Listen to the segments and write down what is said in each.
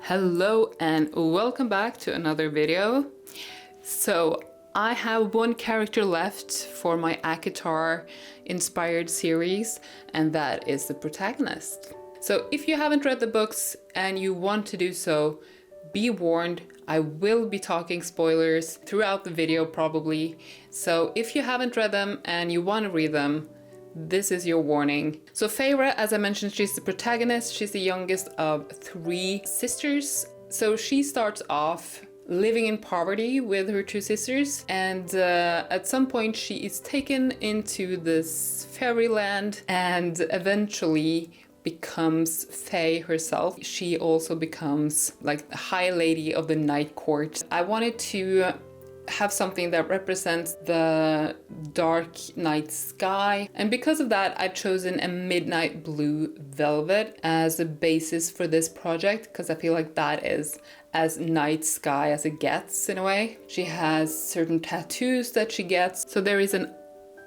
Hello and welcome back to another video. So I have one character left for my ACOTAR inspired series, and that is the protagonist. So if you haven't read the books and you want to do so, be warned, I will be talking spoilers throughout the video probably. So if you haven't read them and you want to read them, this is your warning. So Feyre, as I mentioned, she's the protagonist. She's the youngest of 3 sisters. So she starts off living in poverty with her 2 sisters, and at some point she is taken into this fairyland and eventually becomes Fae herself. She also becomes like the high lady of the night court. I wanted to have something that represents the dark night sky, and because of that I've chosen a midnight blue velvet as a basis for this project, because I feel like that is as night sky as it gets in a way. She has certain tattoos that she gets. So there is an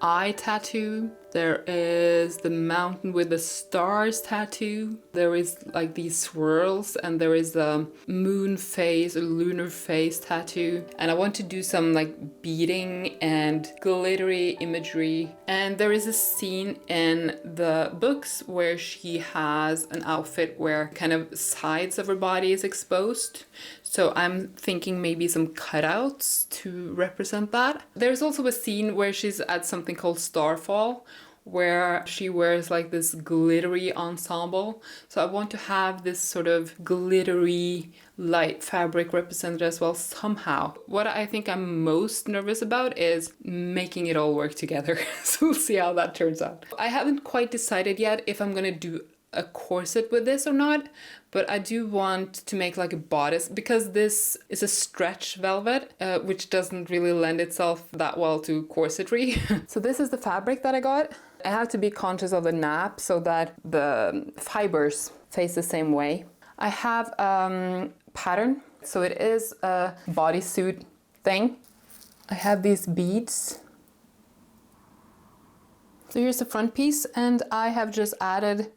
eye tattoo, there is the mountain with the stars tattoo, there is like these swirls, and there is a moon face, a lunar face tattoo. And I want to do some like beading and glittery imagery. And there is a scene in the books where she has an outfit where kind of sides of her body is exposed. So I'm thinking maybe some cutouts to represent that. There's also a scene where she's at something called Starfall, where she wears like this glittery ensemble. So I want to have this sort of glittery light fabric represented as well somehow. What I think I'm most nervous about is making it all work together. So we'll see how that turns out. I haven't quite decided yet if I'm gonna do a corset with this or not, but I do want to make like a bodice, because this is a stretch velvet, which doesn't really lend itself that well to corsetry. So this is the fabric that I got. I have to be conscious of the nap so that the fibers face the same way. I have pattern, so it is a bodysuit thing. I have these beads. So here's the front piece, and I have just added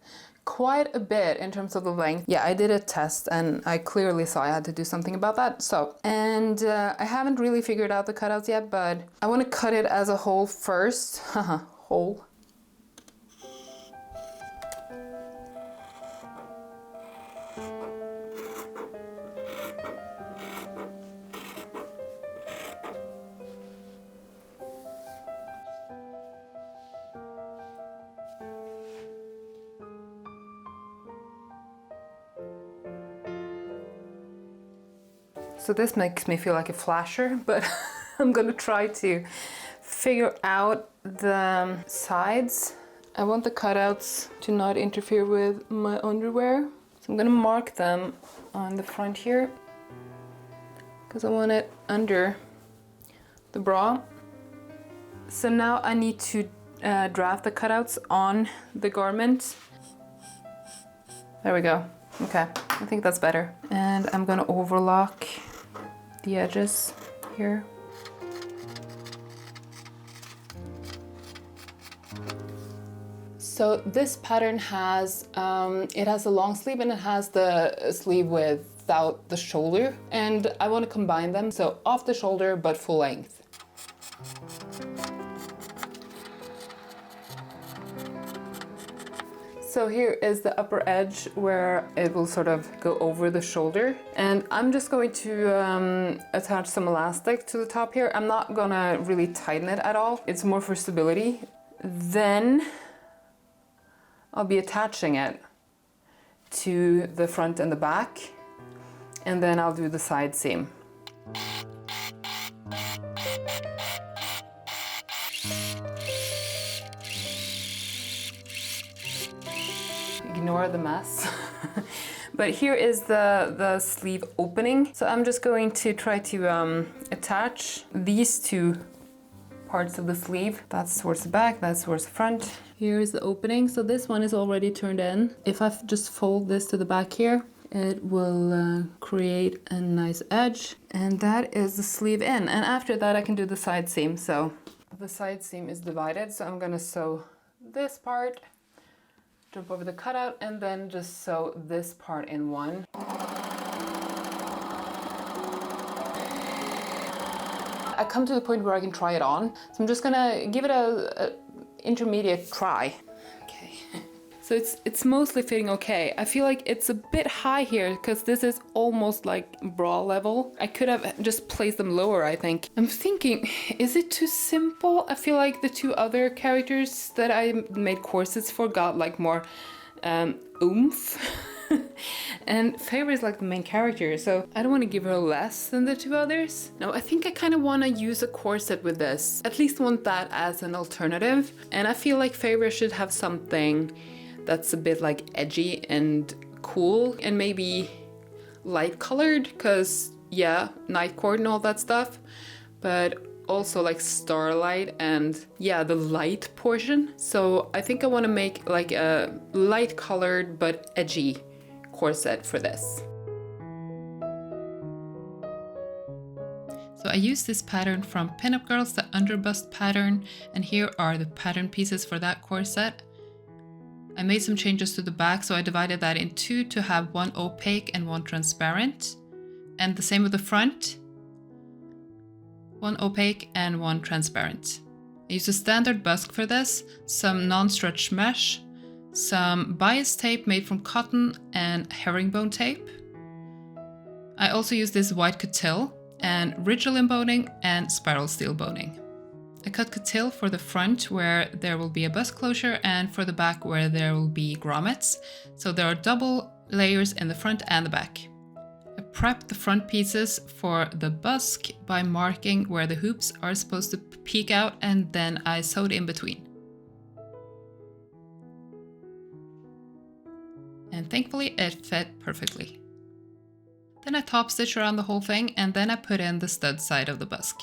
quite a bit in terms of the length. Yeah, I did a test and I clearly saw I had to do something about that. So, and I haven't really figured out the cutouts yet, but I want to cut it as a whole first. Haha, whole. So this makes me feel like a flasher, but I'm gonna try to figure out the sides. I want the cutouts to not interfere with my underwear. So I'm gonna mark them on the front here, because I want it under the bra. So now I need to draft the cutouts on the garment. There we go. Okay, I think that's better. And I'm gonna overlock the edges here. So this pattern has, it has a long sleeve and it has the sleeve without the shoulder. And I want to combine them, so off the shoulder but full length. So here is the upper edge where it will sort of go over the shoulder. And I'm just going to attach some elastic to the top here. I'm not gonna really tighten it at all. It's more for stability. Then I'll be attaching it to the front and the back. And then I'll do the side seam. Ignore the mess. But here is the sleeve opening. So I'm just going to try to attach these 2 parts of the sleeve. That's towards the back, that's towards the front. Here is the opening. So this one is already turned in. If I just fold this to the back here, it will create a nice edge. And that is the sleeve in. And after that I can do the side seam. So the side seam is divided. So I'm gonna sew this part, jump over the cutout, and then just sew this part in one. I come to the point where I can try it on. So I'm just gonna give it a intermediate try. Okay. So it's mostly fitting okay. I feel like it's a bit high here because this is almost like bra level. I could have just placed them lower, I think. I'm thinking, is it too simple? I feel like the two other characters that I made corsets for got like more oomph. And Feyre is like the main character, so I don't want to give her less than the two others. No, I think I kind of want to use a corset with this. At least want that as an alternative. And I feel like Feyre should have something that's a bit like edgy and cool and maybe light colored, because yeah, night court and all that stuff, but also like starlight and yeah, the light portion. So I think I want to make like a light colored but edgy corset for this. So I used this pattern from Pinup Girls, the underbust pattern, and here are the pattern pieces for that corset. I made some changes to the back, so I divided that in two to have one opaque and one transparent. And the same with the front, one opaque and one transparent. I used a standard busk for this, some non-stretch mesh, some bias tape made from cotton and herringbone tape. I also used this white coutil and ridgel emboning and spiral steel boning. I cut coutil for the front where there will be a busk closure and for the back where there will be grommets. So there are double layers in the front and the back. I prepped the front pieces for the busk by marking where the hoops are supposed to peek out, and then I sewed in between. And thankfully it fit perfectly. Then I top stitched around the whole thing, and then I put in the stud side of the busk.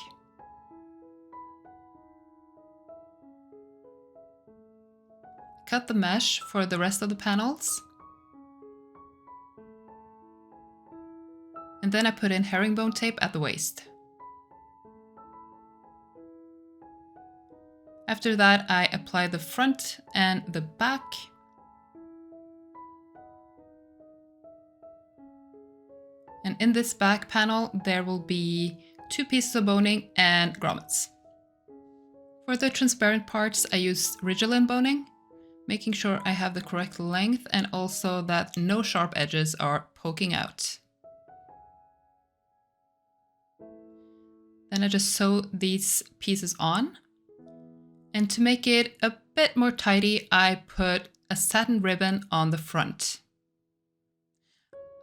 Cut the mesh for the rest of the panels. And then I put in herringbone tape at the waist. After that, I apply the front and the back. And in this back panel, there will be 2 pieces of boning and grommets. For the transparent parts, I used ridgel emboning, making sure I have the correct length and also that no sharp edges are poking out. Then I just sew these pieces on. And to make it a bit more tidy, I put a satin ribbon on the front.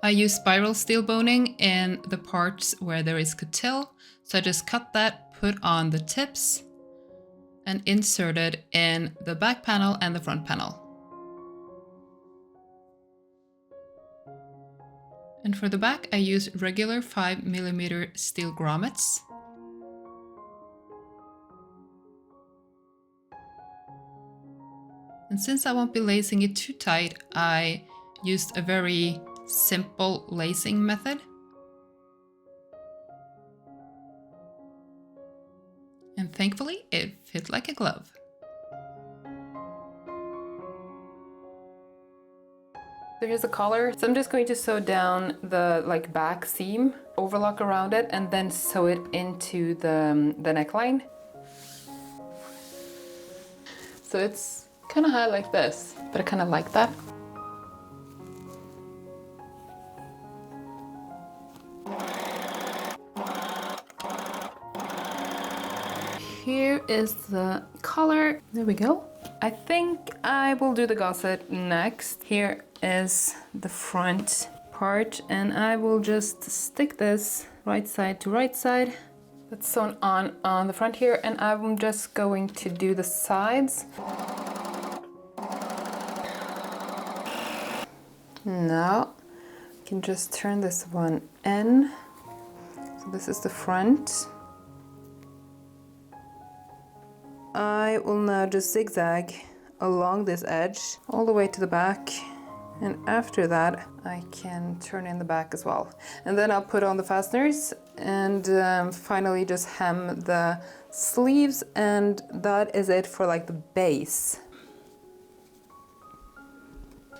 I use spiral steel boning in the parts where there is coutil, so I just cut that, put on the tips, and inserted in the back panel and the front panel. And for the back, I used regular 5mm steel grommets. And since I won't be lacing it too tight, I used a very simple lacing method. And thankfully, it fit like a glove. So here's the collar. So I'm just going to sew down the back seam, overlock around it, and then sew it into the neckline. So it's kind of high like this, but I kind of like that. Here is the collar. There we go. I think I will do the gusset next. Here is the front part, and I will just stick this right side to right side. That's sewn on the front here, and I'm just going to do the sides. Now I can just turn this one in. So this is the front. I will now just zigzag along this edge all the way to the back, and after that I can turn in the back as well. And then I'll put on the fasteners and finally just hem the sleeves, and that is it for the base.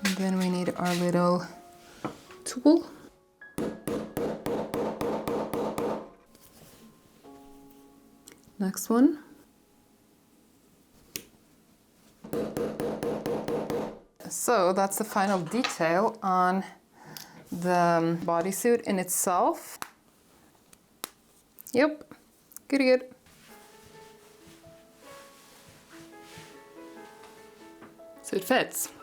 And then we need our little tool. Next one. So that's the final detail on the bodysuit in itself. Yep, good. So it fits.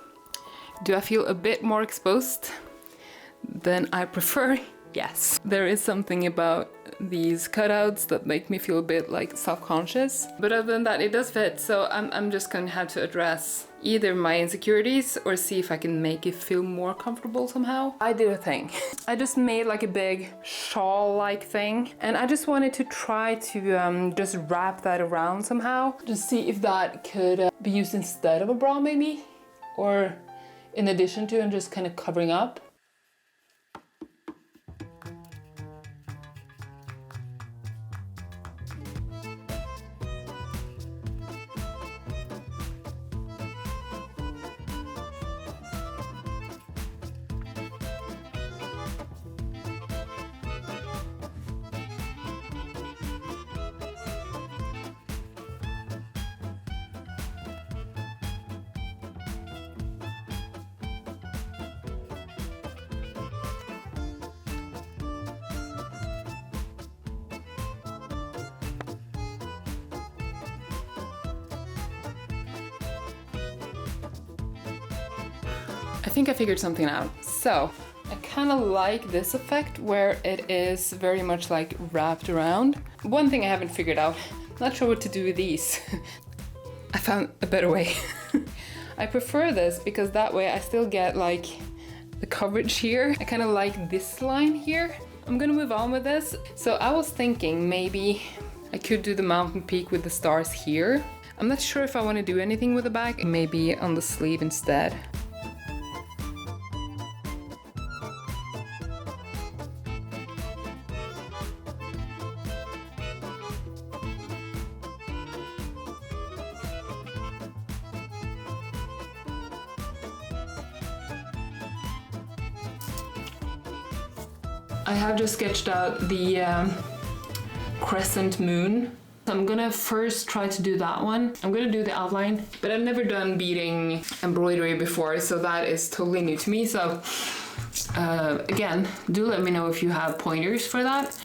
Do I feel a bit more exposed than I prefer? Yes. There is something about these cutouts that make me feel a bit like self-conscious. But other than that, it does fit. So I'm just gonna have to address either my insecurities or see if I can make it feel more comfortable somehow. I did a thing. I just made like a big shawl-like thing. And I just wanted to try to just wrap that around somehow. Just see if that could be used instead of a bra maybe. Or in addition to and just kind of covering up. I think I figured something out. So I kind of like this effect where it is very much like wrapped around. One thing I haven't figured out, not sure what to do with these. I found a better way. I prefer this because that way I still get like the coverage here. I kind of like this line here. I'm gonna move on with this. So I was thinking maybe I could do the mountain peak with the stars here. I'm not sure if I want to do anything with the back, maybe on the sleeve instead. I have just sketched out the crescent moon. I'm gonna first try to do that one. I'm gonna do the outline, but I've never done beading embroidery before, so that is totally new to me. So again, do let me know if you have pointers for that.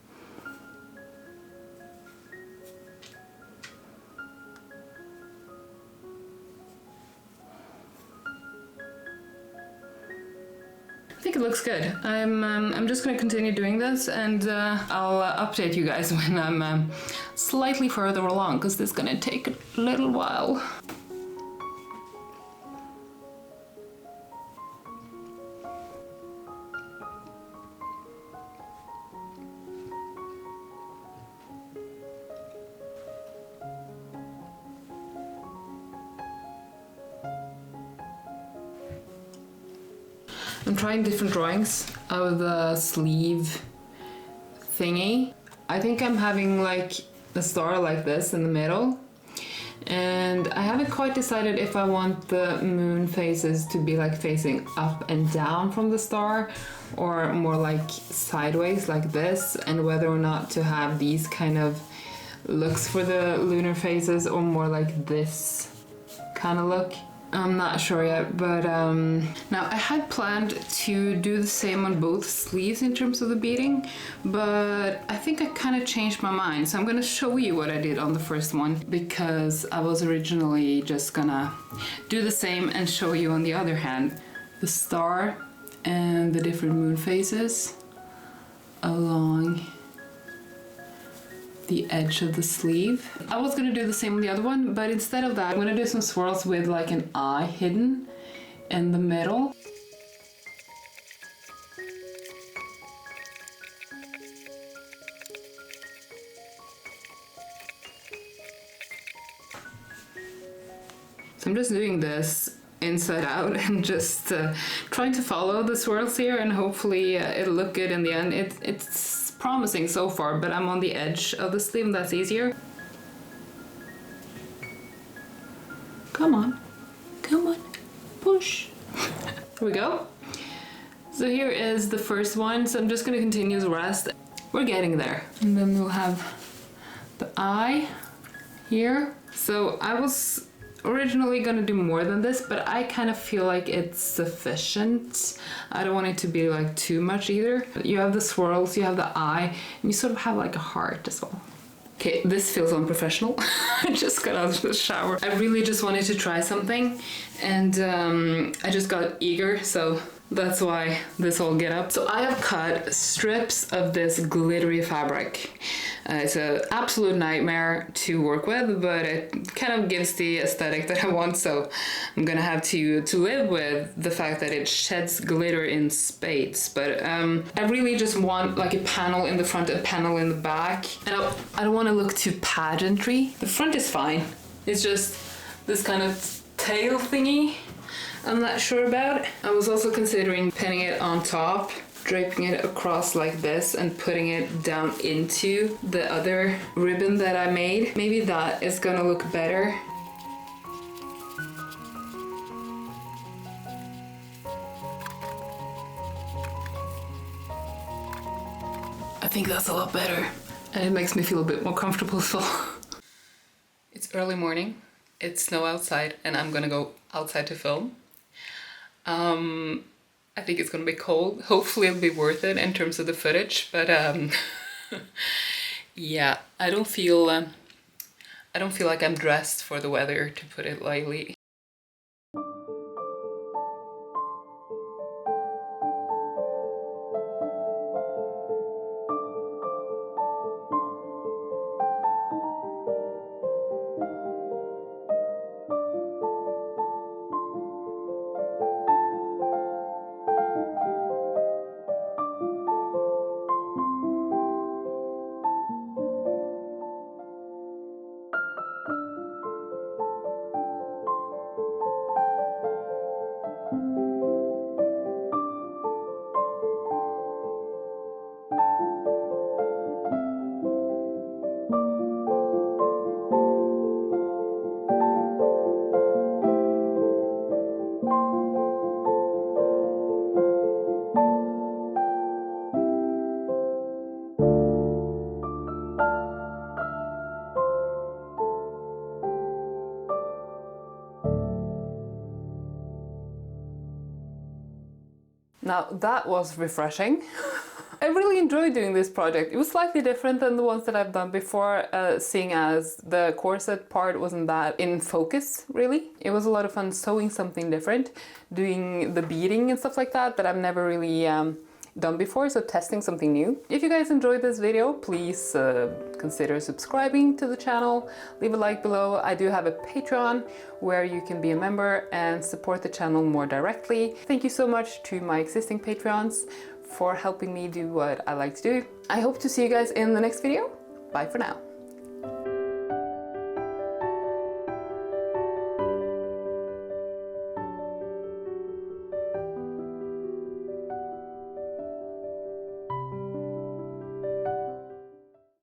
I think it looks good. I'm just gonna continue doing this, and I'll update you guys when I'm slightly further along, because this is gonna take a little while. I'm trying different drawings of the sleeve thingy. I think I'm having like a star like this in the middle. And I haven't quite decided if I want the moon faces to be like facing up and down from the star or more like sideways like this, and whether or not to have these kind of looks for the lunar faces or more like this kind of look. I'm not sure yet, but now I had planned to do the same on both sleeves in terms of the beading, but I think I kind of changed my mind. So I'm gonna show you what I did on the first one, because I was originally just gonna do the same and show you on the other hand the star and the different moon phases along the edge of the sleeve. I was gonna do the same on the other one, but instead of that, I'm gonna do some swirls with like an eye hidden in the middle. So I'm just doing this inside out and just trying to follow the swirls here, and hopefully it'll look good in the end. It's promising so far, but I'm on the edge of the sleeve and that's easier. Come on, push. Here we go. So here is the first one, so I'm just gonna continue the rest. We're getting there. And then we'll have the eye here. So I was originally gonna do more than this, but I kind of feel like it's sufficient. I don't want it to be like too much either. You have the swirls, you have the eye, and you sort of have like a heart as well. Okay, this feels unprofessional. I just got out of the shower. I really just wanted to try something, and I just got eager, so that's why this whole get up. So I have cut strips of this glittery fabric. It's an absolute nightmare to work with, but it kind of gives the aesthetic that I want, so I'm gonna have to live with the fact that it sheds glitter in spades. But I really just want like a panel in the front, a panel in the back. And I don't want to look too pageantry. The front is fine. It's just this kind of tail thingy I'm not sure about. I was also considering pinning it on top, draping it across like this and putting it down into the other ribbon that I made. Maybe that is gonna look better. I think that's a lot better. And it makes me feel a bit more comfortable as well. It's early morning, it's snow outside, and I'm gonna go outside to film. I think it's gonna be cold. Hopefully it'll be worth it in terms of the footage, but yeah, I don't feel like I'm dressed for the weather, to put it lightly. Now that was refreshing. I really enjoyed doing this project. It was slightly different than the ones that I've done before, seeing as the corset part wasn't that in focus, really. It was a lot of fun sewing something different, doing the beading and stuff like that I've never really done before, so testing something new. If you guys enjoyed this video, please consider subscribing to the channel, leave a like below. I do have a Patreon where you can be a member and support the channel more directly. Thank you so much to my existing Patreons for helping me do what I like to do. I hope to see you guys in the next video. Bye for now.